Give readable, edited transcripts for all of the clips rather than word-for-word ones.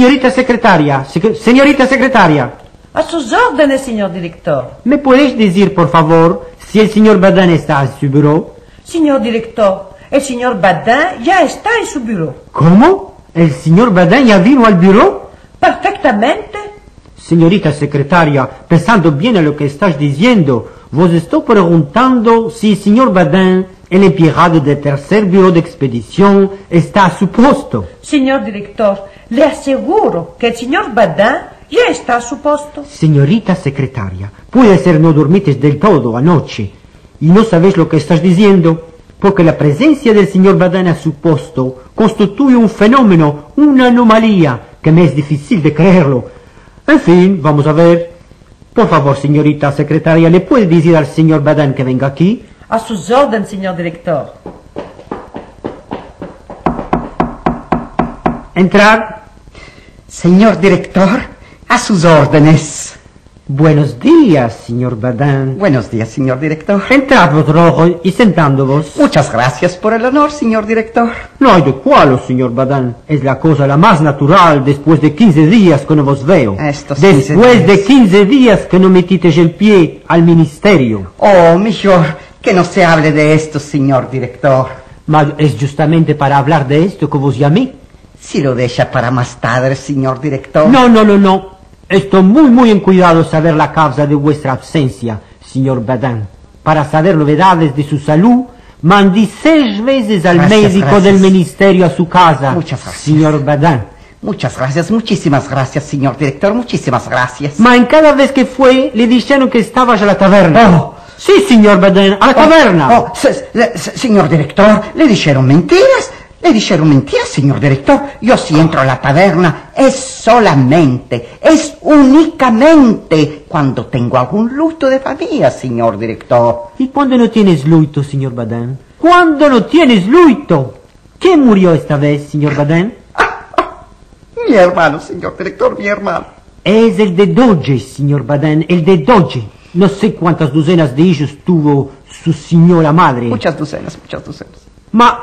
Señorita secretaria, señorita secretaria. A sus órdenes, señor director. ¿Me puedes decir, por favor, si el señor Badin está en su bureau? Señor director, el señor Badin ya está en su bureau. ¿Cómo? ¿El señor Badin ya vino al bureau? Perfectamente. Señorita secretaria, pensando bien a lo que estás diciendo, vos estoy preguntando si el señor Badin, el empleado del tercer bureau de expedición, está a su puesto. Señor director, le aseguro que el señor Badin ya está a su puesto. Señorita secretaria, puede ser no dormiste del todo anoche y no sabes lo que estás diciendo, porque la presencia del señor Badin a su puesto constituye un fenómeno, una anomalía, que me es difícil de creerlo. En fin, vamos a ver. Por favor, señorita secretaria, ¿le puede decir al señor Badin que venga aquí? A sus órdenes, señor director. Entrar. Señor director, a sus órdenes. Buenos días, señor Badin. Buenos días, señor director. Entrad vosotros y sentándoos. Muchas gracias por el honor, señor director. No hay de cuál, señor Badin. Es la cosa la más natural después de 15 días que no vos veo. Después de 15 días que no metisteis el pie al ministerio. Oh, mejor que no se hable de esto, señor director. Mas es justamente para hablar de esto que vos llamé. Si lo deja para más tarde, señor director. No. Estoy muy en cuidado saber la causa de vuestra ausencia, señor Badin. Para saber novedades de su salud, mandé 6 veces al médico del ministerio a su casa. Muchas gracias. Señor Badin. Muchas gracias, muchísimas gracias, señor director, muchísimas gracias. Ma en cada vez que fue, le dijeron que estabas a la taberna. Oh. Sí, señor Badin, a la taberna. Señor director, le dijeron mentiras. Le dijeron mentiras, señor director. Yo si entro a la taberna es solamente, es únicamente cuando tengo algún luto de familia, señor director. ¿Y cuándo no tienes luto, señor Badin? ¿Cuándo no tienes luto? ¿Quién murió esta vez, señor Badin? Mi hermano, señor director, mi hermano. Es el de Doge, señor Badin, el de Doge. No sé cuántas docenas de hijos tuvo su señora madre. Muchas docenas. Ma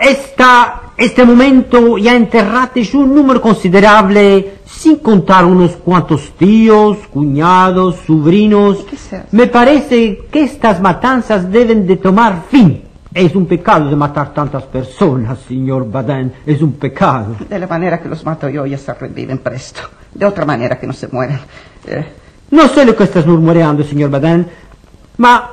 este momento ya enterraste un número considerable, sin contar unos cuantos tíos, cuñados, sobrinos. Me parece que estas matanzas deben de tomar fin. Es un pecado de matar tantas personas, señor Badin, es un pecado. De la manera que los mato yo ya se reviven presto. De otra manera que no se mueren. No sé lo que estás murmurando, señor Badin, ma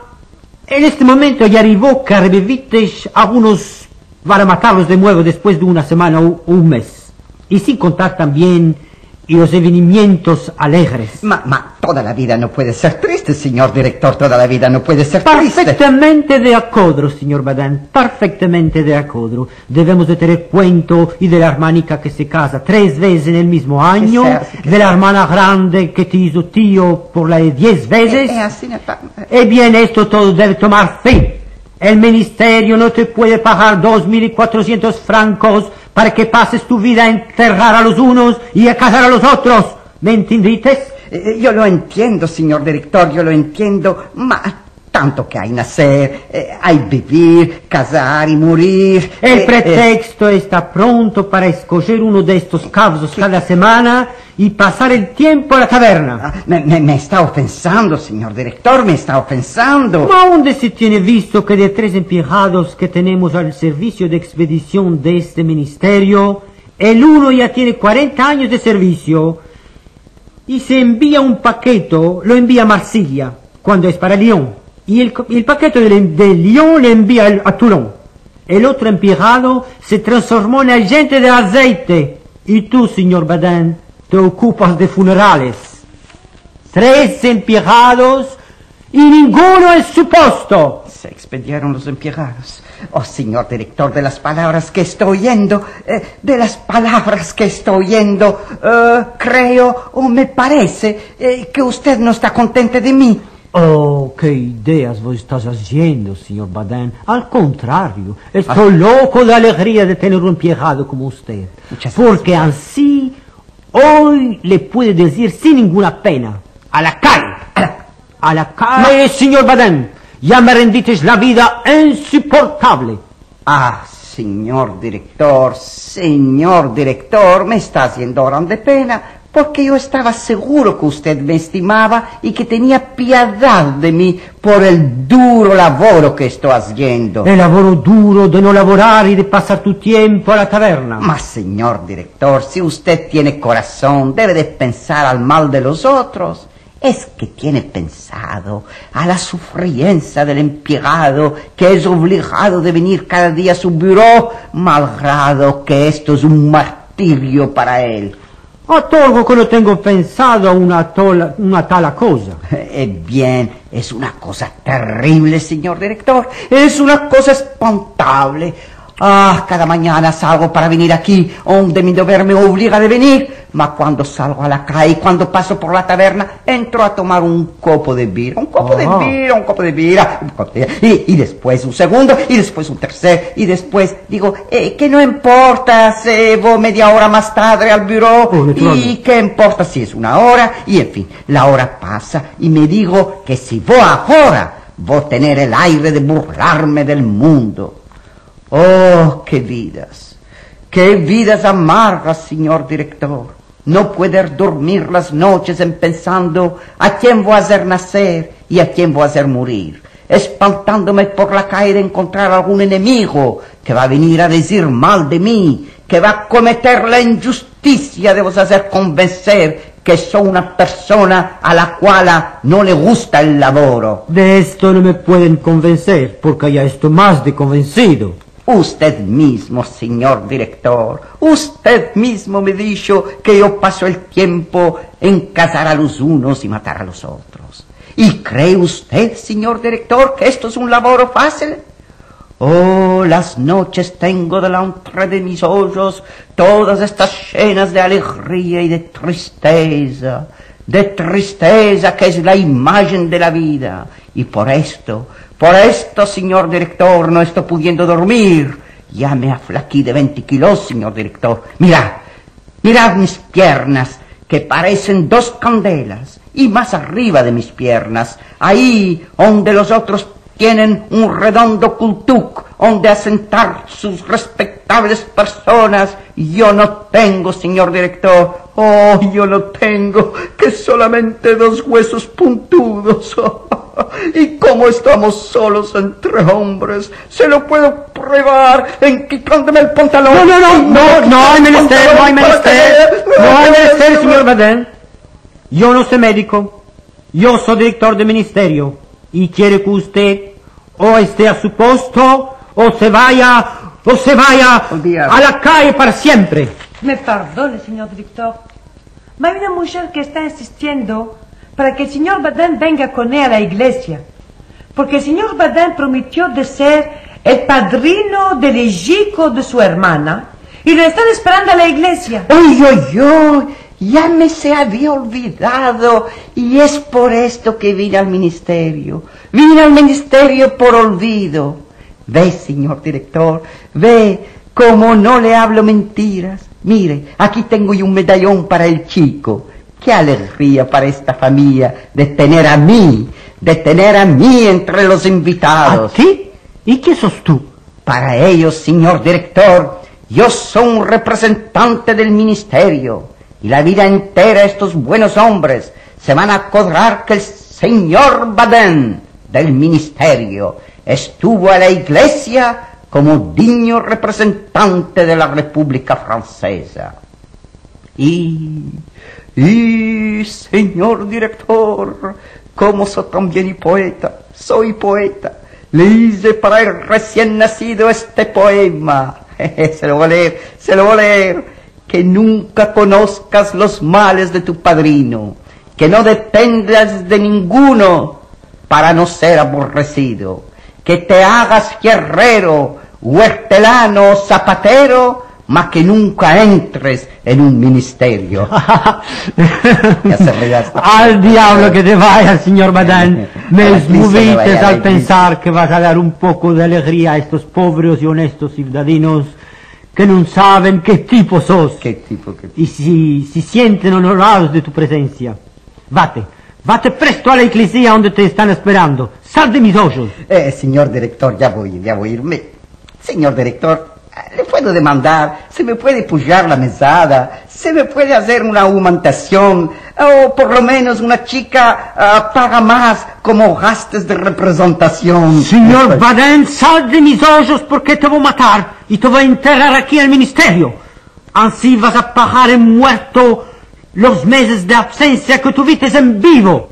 en este momento ya arribó que revivisteis a unos para matarlos de nuevo después de una semana o un mes. Y sin contar también los evenimientos alegres. Ma toda la vida no puede ser triste, señor director, toda la vida no puede ser triste. Perfectamente de acuerdo, señor Badin, perfectamente de acuerdo. Debemos de tener cuento y de la hermanica que se casa 3 veces en el mismo año, de la hermana grande que te hizo tío por la de 10 veces. Y bien, esto todo debe tomar fin. El ministerio no te puede pagar 2.400 francos para que pases tu vida a enterrar a los unos y a casar a los otros. ¿Me entendiste? Yo lo entiendo, señor director, yo lo entiendo, ma tanto que hay nacer, hay vivir, casar y morir. El pretexto está pronto para escoger uno de estos casos cada semana y pasar el tiempo a la taberna. Me está ofensando, señor director, me está ofensando. ¿Dónde se tiene visto que de 3 empleados que tenemos al servicio de expedición de este ministerio, el uno ya tiene 40 años de servicio y se envía un paquete, lo envía a Marsella, cuando es para Lyon? Y el paquete de Lyon le envía a Toulon. El otro empleado se transformó en agente de aceite. Y tú, señor Badin, te ocupas de funerales. 3 empleados y ninguno en su puesto. Se expedieron los empleados. Oh, señor director, de las palabras que estoy oyendo, creo o me parece que usted no está contento de mí. Oh, qué ideas vos estás haciendo, señor Badin. Al contrario, estoy loco de alegría de tener un empleado como usted. Porque así hoy le puede decir sin ninguna pena, a la calle. A la calle, señor Badin. Ya me rendisteis la vida insoportable. Ah, Señor director, me está haciendo grande pena, porque yo estaba seguro que usted me estimaba y que tenía piedad de mí por el duro lavoro que estoy haciendo. El lavoro duro de no lavorare y de pasar tu tiempo a la taberna. Mas, señor director, si usted tiene corazón, debe de pensar al mal de los otros. Es que tiene pensado a la sufriencia del empleado que es obligado de venir cada día a su buró, malgrado que esto es un martirio para él. Atolgo que no tengo pensado a una tal cosa. Bien, es una cosa terrible, señor director. Es una cosa espantable. Cada mañana salgo para venir aquí, donde mi deber me obliga de venir, ma cuando salgo a la calle, cuando paso por la taberna, entro a tomar un copo de birra, y después un segundo, y después un tercer, y después digo, que no importa si voy media hora más tarde al bureau, y qué importa si es una hora, y en fin, la hora pasa, y me digo que si voy ahora, voy a tener el aire de burlarme del mundo. Oh, qué vidas amargas, señor director. No poder dormir las noches en pensando a quién voy a hacer nacer y a quién voy a hacer morir. Espantándome por la calle de encontrar algún enemigo que va a venir a decir mal de mí, que va a cometer la injusticia de vos hacer convencer que soy una persona a la cual no le gusta el laboro. De esto no me pueden convencer, porque ya estoy más de convencido. Usted mismo, señor director, usted mismo me dijo que yo paso el tiempo en cazar a los unos y matar a los otros. ¿Y cree usted, señor director, que esto es un laboro fácil? Oh, las noches tengo delante de mis ojos todas estas llenas de alegría y de tristeza que es la imagen de la vida. Y por esto, señor director, no estoy pudiendo dormir. Ya me aflaquí de 20 kilos, señor director. Mirad mis piernas, que parecen 2 candelas. Y más arriba de mis piernas, ahí donde los otros tienen un redondo cultuc, donde asentar sus respetables personas, yo no tengo, señor director. Oh, yo no tengo que solamente 2 huesos puntudos. Y como estamos solos entre hombres, se lo puedo probar en quitándome el pantalón. No hay menester, señor Baden. Yo no soy médico, yo soy director de ministerio, y quiere que usted o esté a su puesto, o se vaya a la calle para siempre. Me perdone, señor director, ma hay una mujer que está insistiendo para que el señor Baden venga con él a la iglesia, porque el señor Baden prometió de ser el padrino del hijico de su hermana, y lo están esperando a la iglesia. Ya me se había olvidado, y es por esto que vine al ministerio. Vine al ministerio por olvido. Ve, señor director, ve cómo no le hablo mentiras. Mire, aquí tengo yo un medallón para el chico. Qué alegría para esta familia de tener a mí entre los invitados. ¿A ti? ¿Y qué sos tú? Para ellos, señor director, yo soy un representante del ministerio. Y la vida entera estos buenos hombres se van a acordar que el señor Baden del ministerio estuvo a la iglesia como digno representante de la República Francesa. Y señor director, como soy también soy poeta, le hice para el recién nacido este poema. Se lo voy a leer. Que nunca conozcas los males de tu padrino, que no dependas de ninguno para no ser aborrecido, que te hagas guerrero, hortelano, zapatero, mas que nunca entres en un ministerio. Al diablo que te vaya, señor Baden. Me esmuvites al pensar que vas a dar un poco de alegría a estos pobres y honestos ciudadanos que no saben qué tipo sos. ¿Qué tipo? Y si sienten honorados de tu presencia. Vate presto a la iglesia donde te están esperando. Sal de mis ojos. Señor director, ya voy a irme. Señor director, Le puedo demandar, se me puede pujar la mesada, se me puede hacer una aumentación, o por lo menos una chica paga más como gastos de representación. Señor Baden, sal de mis ojos porque te voy a matar y te voy a enterrar aquí en el ministerio. Así vas a pagar en muerto los meses de ausencia que tuviste en vivo.